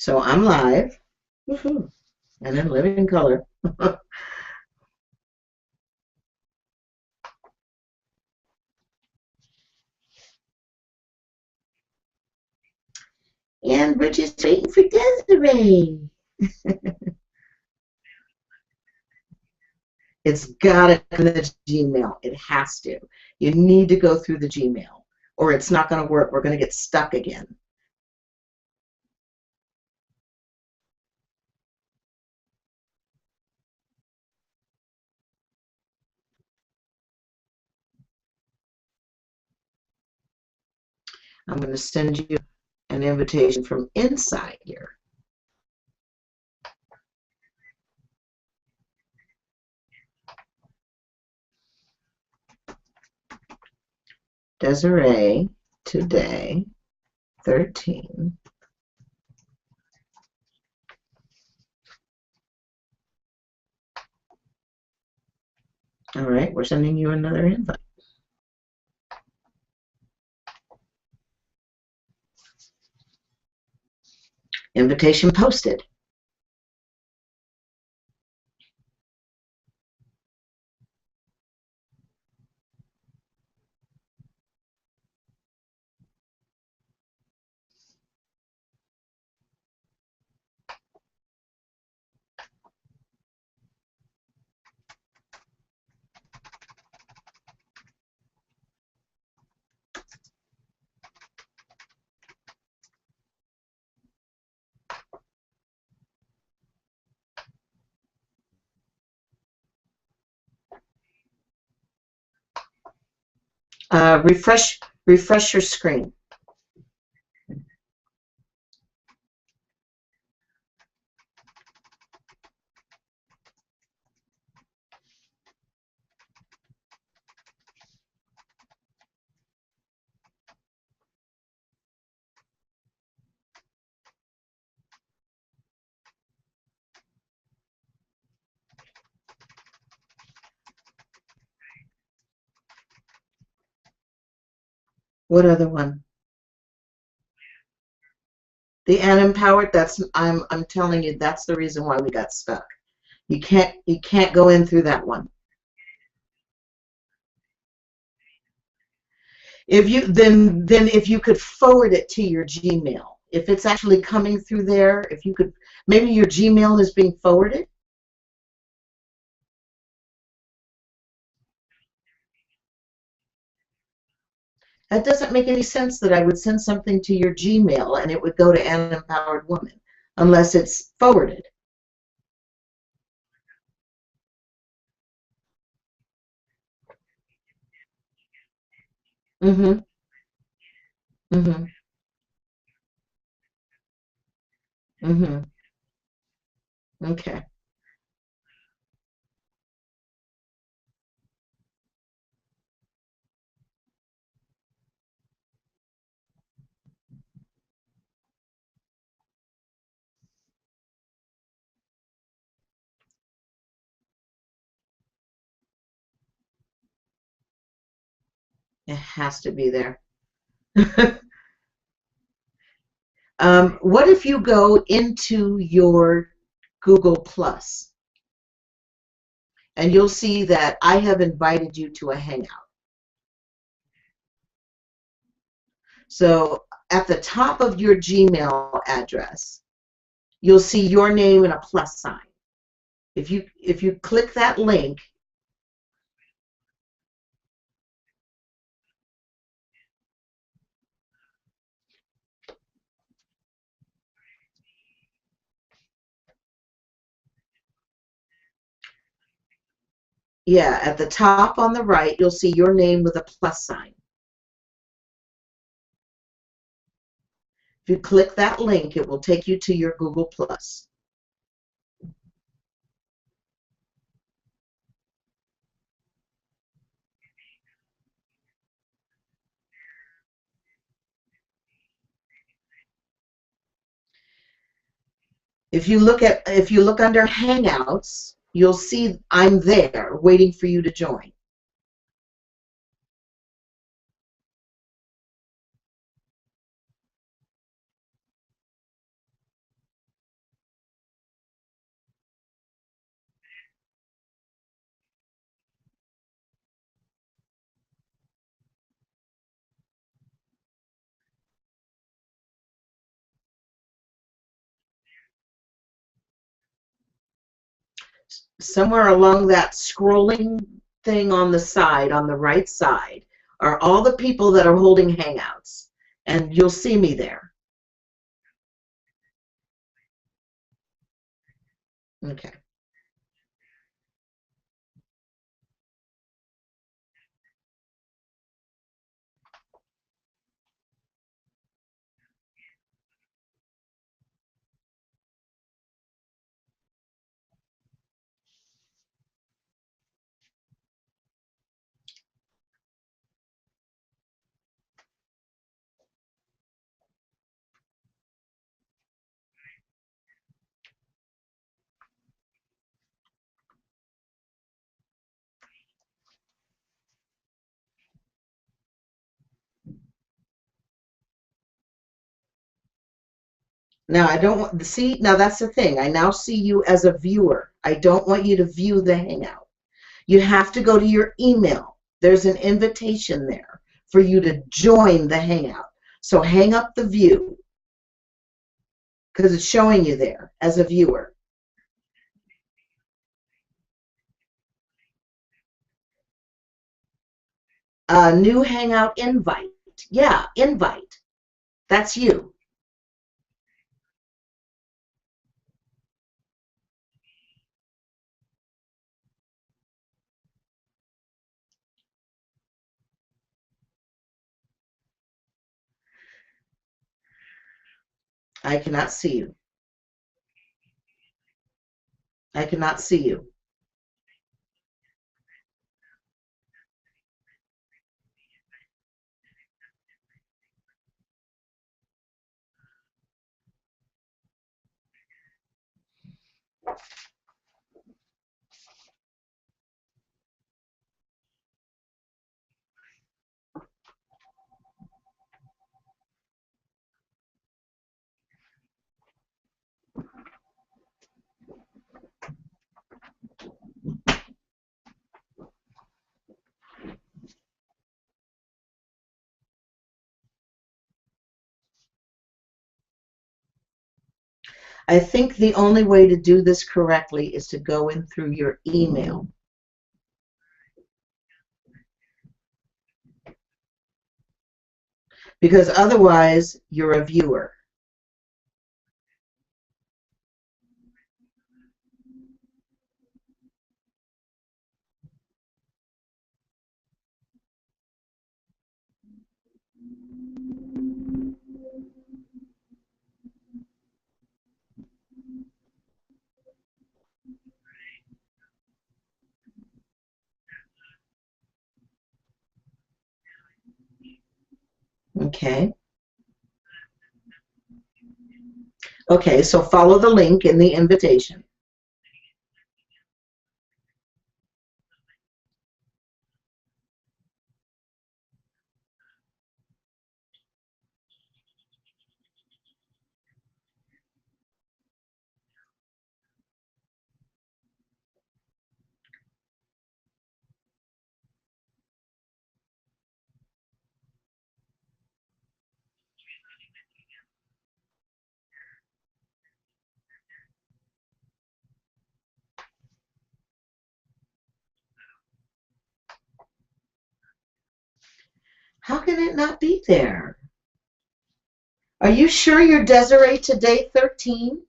So I'm live. Woohoo. And in living color. And we're just waiting for Desiree. It's got to come to the Gmail. It has to. You need to go through the Gmail, or it's not going to work. We're going to get stuck again. I'm going to send you an invitation from inside here. Desiree, today, 13. All right, we're sending you another invite. Invitation posted. Refresh your screen. What other one? The unempowered. I'm telling you, that's the reason why we got stuck. You can't go in through that one. If you could forward it to your Gmail, if it's actually coming through there, if you could, maybe your Gmail is being forwarded. That doesn't make any sense that I would send something to your Gmail and it would go to an empowered woman unless it's forwarded. Mm-hmm. Mm-hmm. Mm-hmm. Okay. It has to be there. What if you go into your Google Plus and you'll see that I have invited you to a Hangout. So at the top of your Gmail address, you'll see your name and a plus sign. If you click that link, yeah, at the top on the right, you'll see your name with a plus sign. If you click that link, it will take you to your Google Plus. If you look under Hangouts, you'll see I'm there waiting for you to join. somewhere along that scrolling thing on the side, on the right side, are all the people that are holding Hangouts. And you'll see me there. Okay. Now I don't want see, now that's the thing. I now see you as a viewer. I don't want you to view the Hangout. You have to go to your email. There's an invitation there for you to join the Hangout. So hang up the view because it's showing you there as a viewer. New Hangout invite. Yeah, invite. That's you. I cannot see you. I cannot see you. I think the only way to do this correctly is to go in through your email. Because otherwise, you're a viewer. Okay. Okay, so follow the link in the invitation. How can it not be there? Are you sure you're Desiree Today 13?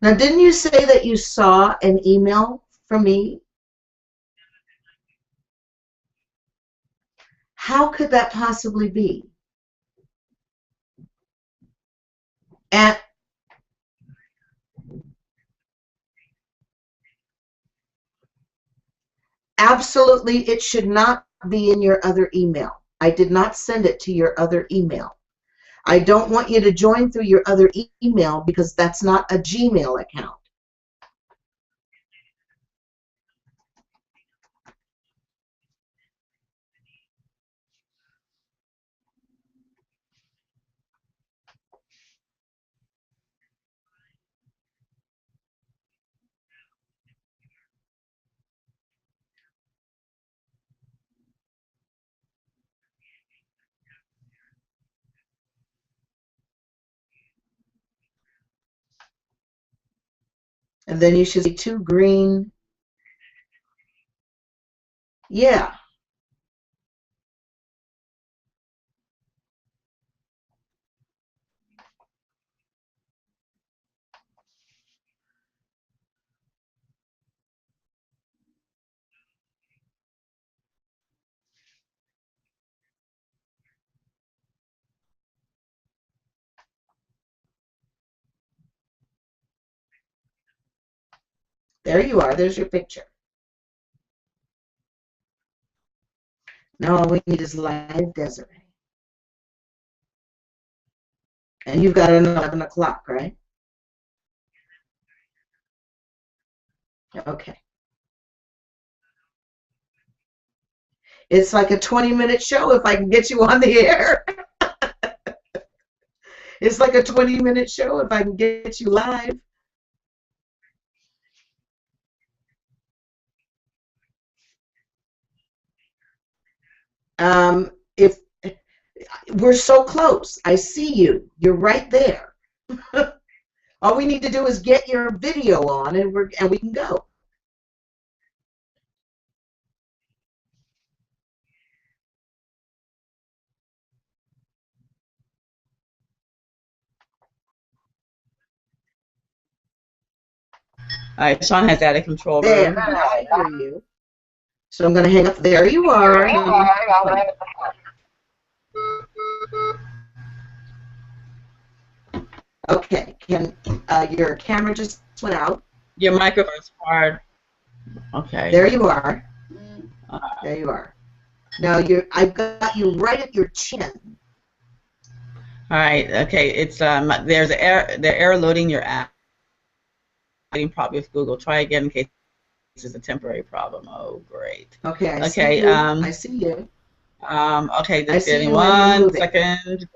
Now, didn't you say that you saw an email from me? How could that possibly be? And absolutely, it should not be in your other email. I did not send it to your other email. I don't want you to join through your other email because that's not a Gmail account. And then you should see two green. Yeah. There you are. There's your picture. Now all we need is live Desiree. And you've got an 11 o'clock, right? Okay. It's like a 20-minute show if I can get you on the air. It's like a 20-minute show if I can get you live. If we're so close, I see you. You're right there. All we need to do is get your video on, and we can go. All right, Sean has out of control There, room. I hear you. So I'm going to hang up. There you are. Okay. Can your camera just went out? Your microphone's hard. Okay. There you are. There you are. Now I've got you right at your chin. All right. Okay. It's there's they're error loading your app. Probably with Google. Try again in case this is a temporary problem. Oh, great. Okay. I okay. See you. I see you. Okay. Just give me 1 second.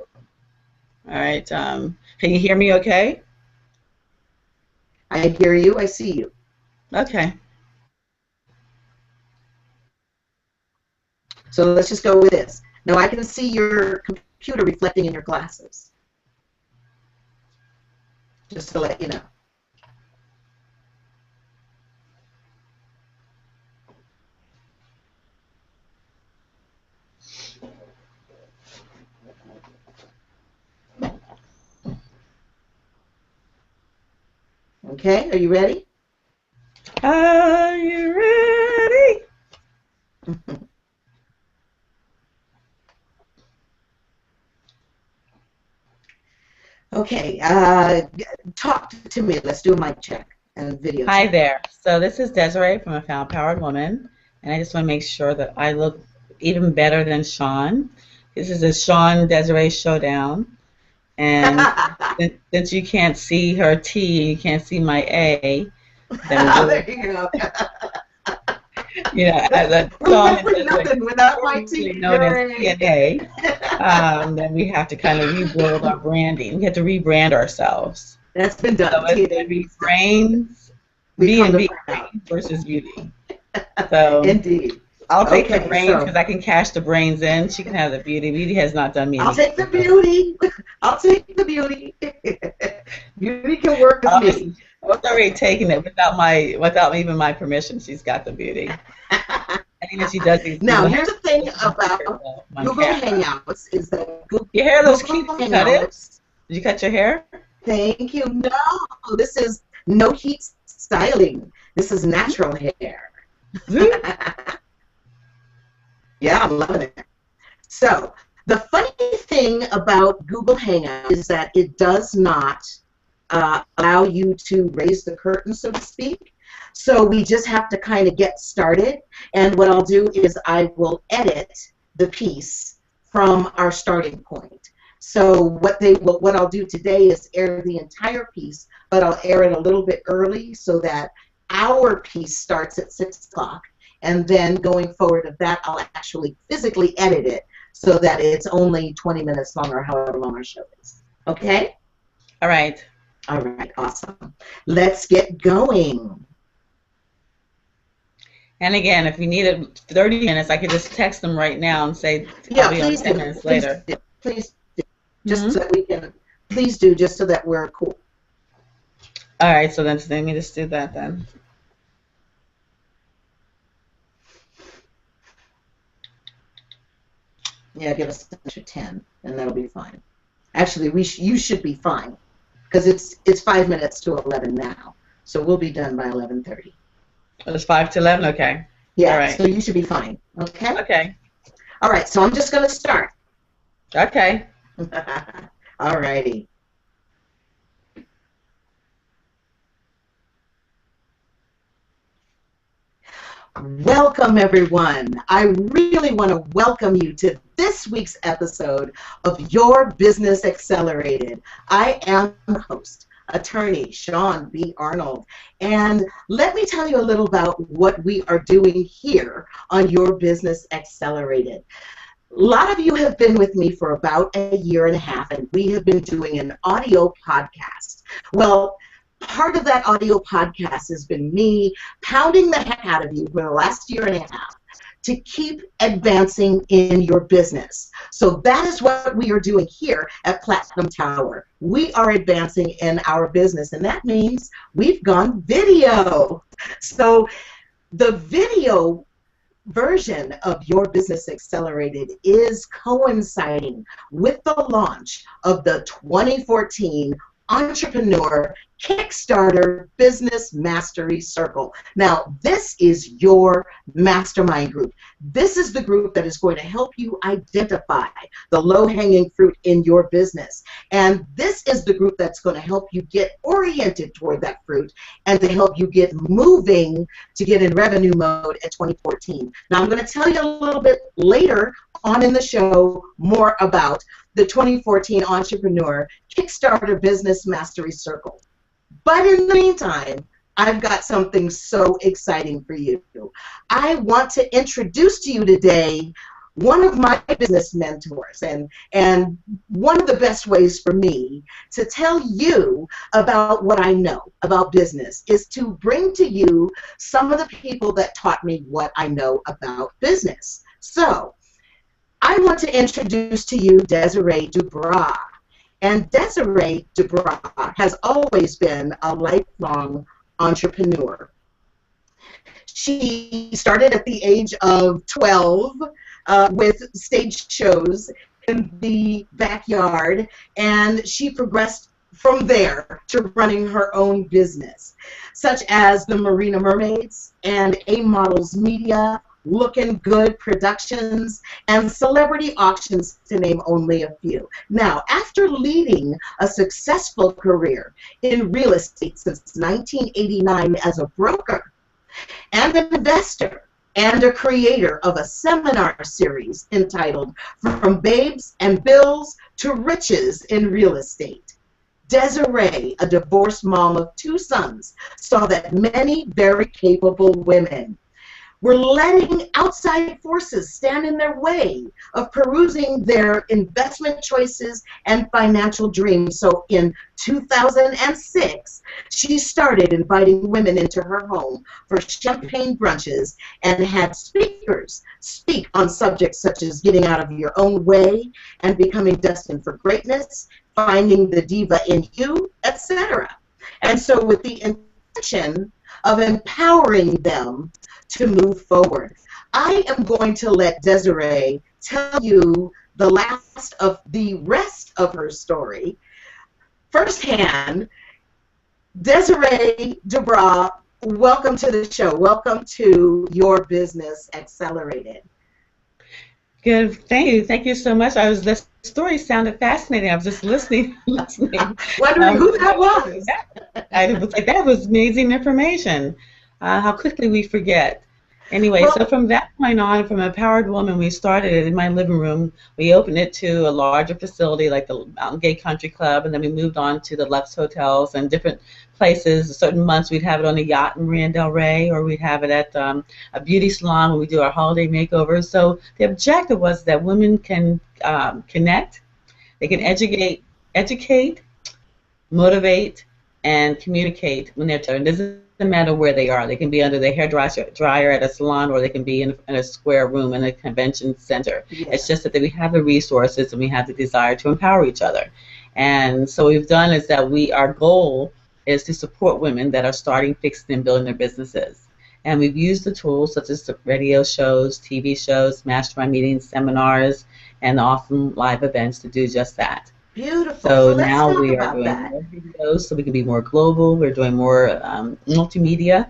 All right. Can you hear me? Okay. I hear you. I see you. Okay. So let's just go with this. Now I can see your computer reflecting in your glasses. Just to let you know. Okay, are you ready? Are you ready? Okay, talk to me. Let's do a mic check and video check. Hi there. So this is Desiree from A Found Powered Woman, and I just want to make sure that I look even better than Sean. This is a Sean Desiree showdown, and since you can't see her T and you can't see my A, then there you go. You know, as a nothing without my T. Known as TNA, then we have to kind of rebuild our branding. We have to rebrand ourselves. That's been done. So it's brains, B and B versus beauty. So indeed. I'll take the brains because I can cash the brains in. She can have the beauty. Beauty has not done me. I'll take the beauty. I'll take the beauty. Beauty can work with me. I was already taking it without even my permission. She's got the beauty. I think she does these. Now here's the thing about Google Hangouts is that Google your hair looks cute. Did you cut it? Did you cut your hair? Thank you. No, this is no heat styling. This is natural hair. Yeah, I'm loving it. So the funny thing about Google Hangouts is that it does not allow you to raise the curtain, so to speak. So we just have to kind of get started. And what I'll do is I will edit the piece from our starting point. So what I'll do today is air the entire piece, but I'll air it a little bit early so that our piece starts at 6 o'clock. And then going forward of that, I'll actually physically edit it so that it's only 20 minutes long or however long our show is. Okay? All right. All right, awesome. Let's get going. And again, if you needed 30 minutes, I could just text them right now and say Yeah, I'll be on please 10 do. minutes Please later. do. Please do. Just so that we can, please do, just so that we're cool. All right, so then let me just do that then. Yeah, give us an extra 10, and that'll be fine. Actually, you should be fine, because it's 5 minutes to 11 now, so we'll be done by 11:30. It's 5 to 11. Okay. Yeah. All right. So you should be fine. Okay. Okay. All right. So I'm just going to start. Okay. All righty. Welcome, everyone. I really want to welcome you to this week's episode of Your Business Accelerated. I am the host, attorney Sean B. Arnold, and let me tell you a little about what we are doing here on Your Business Accelerated. A lot of you have been with me for about a year and a half, and we have been doing an audio podcast. Well, part of that audio podcast has been me pounding the heck out of you for the last year and a half to keep advancing in your business. So that is what we are doing here at Platinum Tower. We are advancing in our business, and that means we've gone video. So the video version of Your Business Accelerated is coinciding with the launch of the 2014 Entrepreneur KickStarter Business Mastery Circle. Now, this is your mastermind group. This is the group that is going to help you identify the low-hanging fruit in your business. And this is the group that's going to help you get oriented toward that fruit and to help you get moving to get in revenue mode in 2014. Now, I'm going to tell you a little bit later on in the show more about the 2014 Entrepreneur KickStarter Business Mastery Circle. But in the meantime, I've got something so exciting for you. I want to introduce to you today one of my business mentors, and one of the best ways for me to tell you about what I know about business is to bring to you some of the people that taught me what I know about business. So I want to introduce to you Desiree Doubrox. And Desiree Doubrox has always been a lifelong entrepreneur. She started at the age of 12 with stage shows in the backyard, and she progressed from there to running her own business, such as the Marina Mermaids and A Models Media, Looking Good Productions, and Celebrity Auctions, to name only a few. Now, after leading a successful career in real estate since 1989 as a broker and an investor and a creator of a seminar series entitled From Babes and Bills to Riches in Real Estate, Desiree, a divorced mom of 2 sons, saw that many very capable women were letting outside forces stand in their way of perusing their investment choices and financial dreams. So in 2006, she started inviting women into her home for champagne brunches and had speakers speak on subjects such as getting out of your own way and becoming destined for greatness, finding the diva in you, etc. And so with the intention of empowering them to move forward, I am going to let Desiree tell you the rest of her story firsthand. Desiree Doubrox, welcome to the show. Welcome to Your Business Accelerated. Good. Thank you so much. The story sounded fascinating. I was just listening. Wondering who that was. I was like, that was amazing information. How quickly we forget. Anyway, so Well, from that point on, from Empowered Woman, we started it in my living room. We opened it to a larger facility like the Mountain Gate Country Club, and then we moved on to the Lux hotels and different places. Certain months we'd have it on a yacht in Marina Del Rey, or we'd have it at a beauty salon when we do our holiday makeovers. So the objective was that women can connect, they can educate, motivate, and communicate when they're together. It doesn't matter where they are. They can be under the hair dryer at a salon, or they can be in a square room in a convention center. It's just yes. that we have the resources and we have the desire to empower each other. And so what we've done is that our goal is to support women that are starting, fixing, and building their businesses. And we've used the tools such as the radio shows, TV shows, mastermind meetings, seminars, and often live events to do just that. Beautiful. So So let's now talk we are about doing that. more videos so we can be more global. We're doing more multimedia,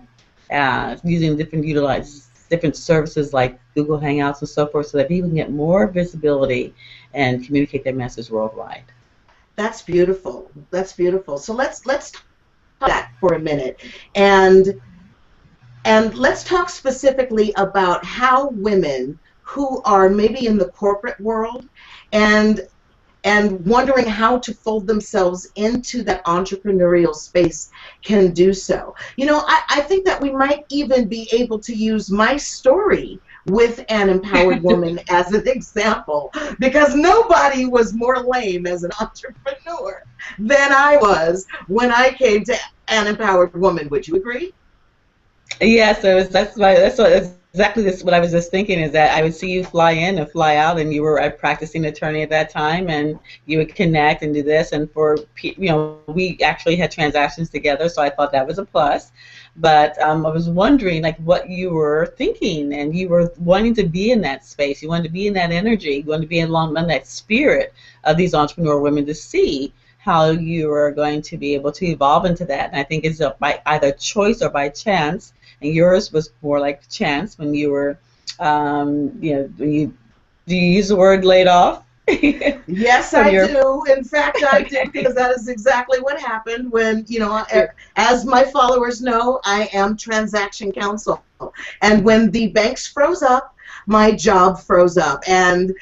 using utilize different services like Google Hangouts and so forth, so that people can get more visibility and communicate their message worldwide. That's beautiful. That's beautiful. So let's talk about that for a minute. And let's talk specifically about how women who are maybe in the corporate world and wondering how to fold themselves into that entrepreneurial space can do so. I think that we might even be able to use my story with an empowered woman as an example, because nobody was more lame as an entrepreneur than I was when I came to an empowered woman. Would you agree? Yeah, so that's exactly this what I was just thinking is that I would see you fly in and fly out, and you were a practicing attorney at that time, and you would connect and do this, and we actually had transactions together, so I thought that was a plus. But I was wondering like what you were thinking, and you were wanting to be in that space, you wanted to be in that energy, you wanted to be along in that spirit of these entrepreneur women to see how you are going to be able to evolve into that. And I think it's by either choice or by chance, and yours was more like chance when you were, when do you use the word laid off Yes, from I your do. In fact, I do, because that is exactly what happened when, your as my followers know, I am transaction counsel. And when the banks froze up, my job froze up. And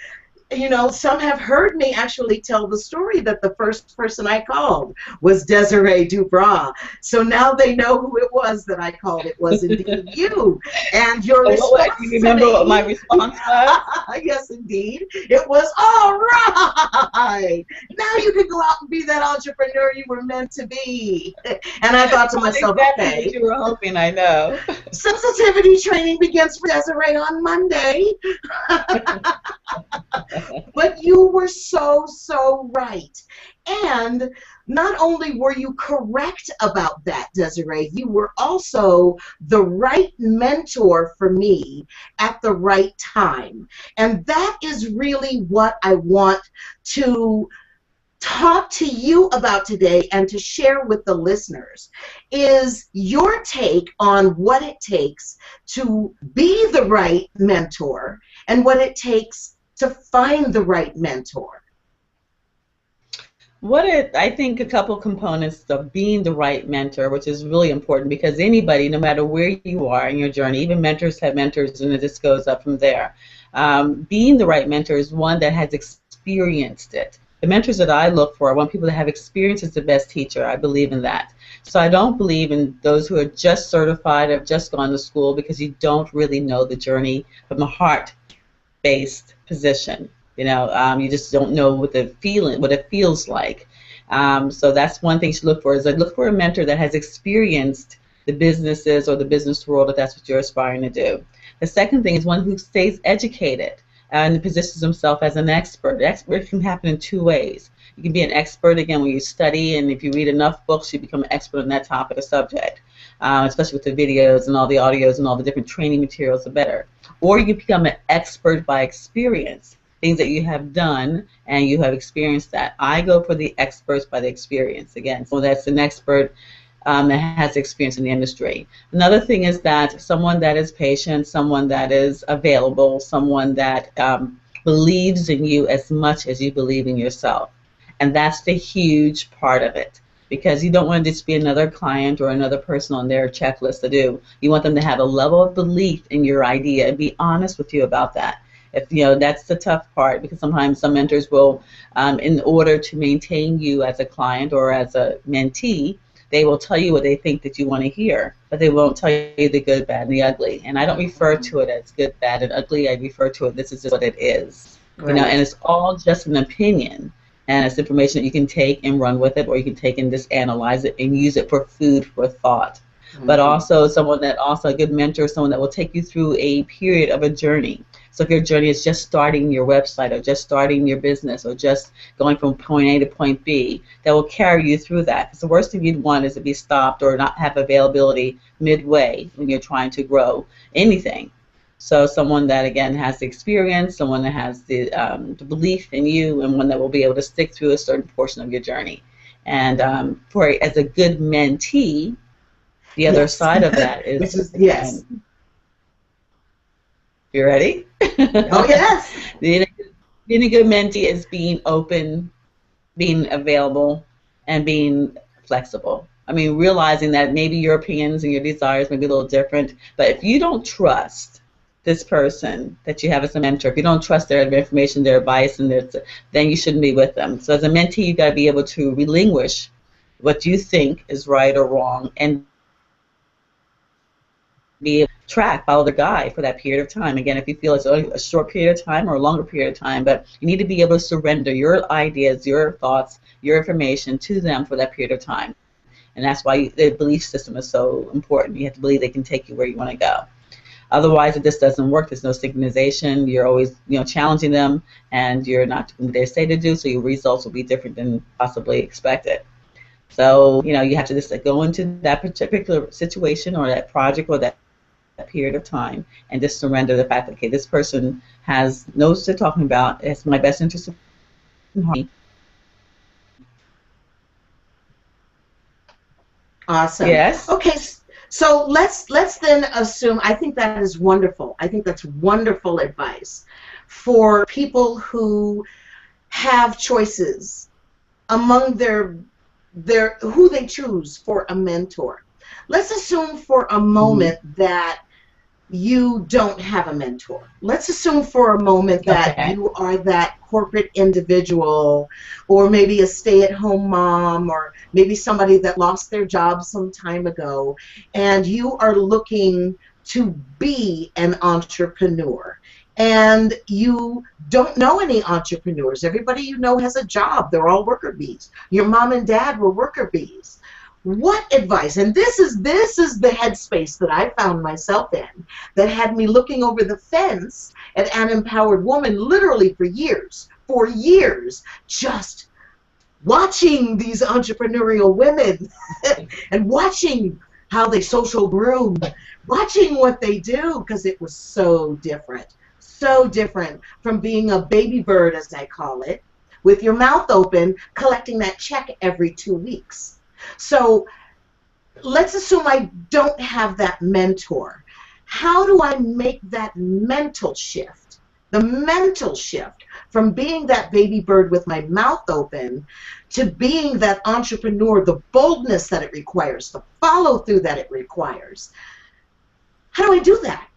some have heard me actually tell the story that the first person I called was Desiree Doubrox. So now they know who it was that I called. It was indeed you. And your do you response to remember what my me, response was? yes, indeed, it was all right. Now you can go out and be that entrepreneur you were meant to be. And I thought to Not myself, exactly what okay, you were hoping, I know. sensitivity training begins for Desiree on Monday. But you were so, so right. And not only were you correct about that, Desiree, you were also the right mentor for me at the right time. And that is really what I want to talk to you about today and to share with the listeners is your take on what it takes to be the right mentor and what it takes to find the right mentor. I think a couple components of being the right mentor, which is really important because anybody, no matter where you are in your journey, even mentors have mentors, and it just goes up from there. Being the right mentor is one that has experienced it. The mentors that I look for, I want people that have experience as the best teacher. I believe in that. So I don't believe in those who are just certified, have just gone to school, because you don't really know the journey from a heart-based position. You just don't know what it feels like. So that's one thing to look for, is I look for a mentor that has experienced the businesses or the business world, if that's what you're aspiring to do. The second thing is one who stays educated and positions himself as an expert. Expert can happen in two ways. You can be an expert, again, when you study, and if you read enough books, you become an expert on that topic or subject, especially with the videos and all the audios and all the different training materials, the better. Or you become an expert by experience, things that you have done and you have experienced that. I go for the experts by the experience, again. So that's an expert that has experience in the industry. Another thing is that someone that is patient, someone that is available, someone that believes in you as much as you believe in yourself. And that's the huge part of it. because you don't want to just be another client or another person on their checklist to do. You want them to have a level of belief in your idea and be honest with you about that. If that's the tough part, because sometimes some mentors will, in order to maintain you as a client or as a mentee, they will tell you what they think that you want to hear, but they won't tell you the good, bad, and the ugly. And I don't refer to it as good, bad, and ugly. I refer to it, this is just what it is. Right. And it's all just an opinion. And it's information that you can take and run with it, or you can take and just analyze it and use it for food for thought. But also a good mentor, someone that will take you through a period of a journey. So if your journey is just starting your website or just starting your business or just going from point A to point B, that will carry you through that. Because the worst thing you'd want is to be stopped or not have availability midway when you're trying to grow anything. So someone that, again, has the experience, someone that has the belief in you, and one that will be able to stick through a certain portion of your journey. And as a good mentee, the other side of that is, yes. You ready? Oh, yes. Being a good mentee is being open, being available, and being flexible. I mean, realizing that maybe your opinions and your desires may be a little different, but if you don't trust this person that you have as a mentor, if you don't trust their information, their advice, and then you shouldn't be with them. So as a mentee, you've got to be able to relinquish what you think is right or wrong and be able to follow the guide for that period of time. Again, if you feel it's a short period of time or a longer period of time, but you need to be able to surrender your ideas, your thoughts, your information to them for that period of time. And that's why the belief system is so important. You have to believe they can take you where you want to go. Otherwise, if this doesn't work, there's no synchronization. You're always, challenging them, and you're not doing what they say to do, so your results will be different than possibly expected. So, you have to just go into that particular situation or that project or that period of time and just surrender the fact that, okay, this person knows what they're talking about. It's my best interest in harmony. Awesome. Yes. Okay. So let's then assume, I think that is wonderful. I think that's wonderful advice for people who have choices among their who they choose for a mentor. Let's assume for a moment that you don't have a mentor. Let's assume for a moment that you are that corporate individual, or maybe a stay-at-home mom, or maybe somebody that lost their job some time ago, and you are looking to be an entrepreneur. And you don't know any entrepreneurs. Everybody you know has a job. They're all worker bees. Your mom and dad were worker bees. What advice, and this is the headspace that I found myself in, that had me looking over the fence at An Empowered Woman literally for years, just watching these entrepreneurial women and watching how they social groom, watching what they do, because it was so different from being a baby bird, as I call it, with your mouth open, collecting that check every 2 weeks. So let's assume I don't have that mentor. How do I make that mental shift, the mental shift from being that baby bird with my mouth open to being that entrepreneur, the boldness that it requires, the follow through that it requires? How do I do that?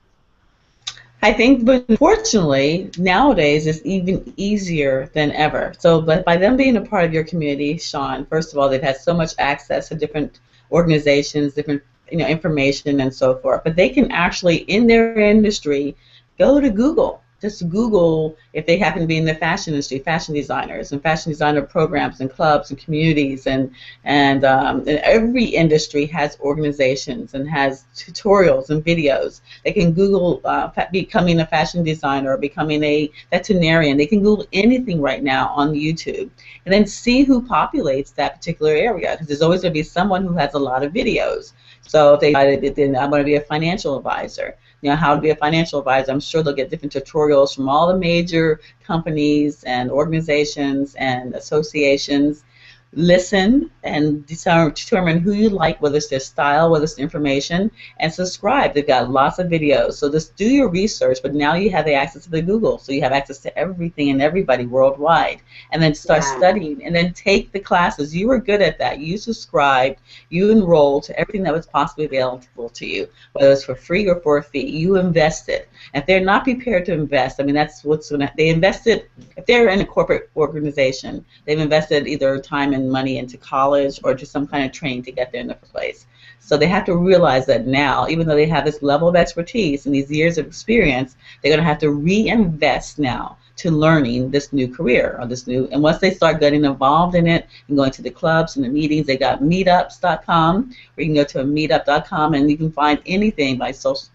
I think, but unfortunately, nowadays it's even easier than ever. So, but by them being a part of your community, Sean, first of all, they've had so much access to different organizations, different information, and so forth. But they can actually, in their industry, go to Google. Just Google, if they happen to be in the fashion industry, fashion designers and fashion designer programs and clubs and communities, and every industry has organizations and has tutorials and videos. They can Google becoming a fashion designer or becoming a veterinarian. They can Google anything right now on YouTube and then see who populates that particular area, because there's always going to be someone who has a lot of videos. So if they decided, then I'm going to be a financial advisor. How to be a financial advisor. I'm sure they'll get different tutorials from all the major companies and organizations and associations. listen and determine who you like, whether it's their style, whether it's information, and subscribe. They've got lots of videos. So just do your research, but now you have the access to the Google. So you have access to everything and everybody worldwide. And then start Yeah. studying and then take the classes. You were good at that. You subscribed, you enrolled to everything that was possibly available to you, whether it's for free or for a fee. You invested. If they're not prepared to invest, I mean, that's what's going to, they invested, if they're in a corporate organization, they've invested either time and money into college or just some kind of training to get there in the first place. So they have to realize that now, even though they have this level of expertise and these years of experience, they're going to have to reinvest now to learning this new career or this new, and once they start getting involved in it and going to the clubs and the meetings, they got meetups.com, or you can go to a meetup.com and you can find anything by social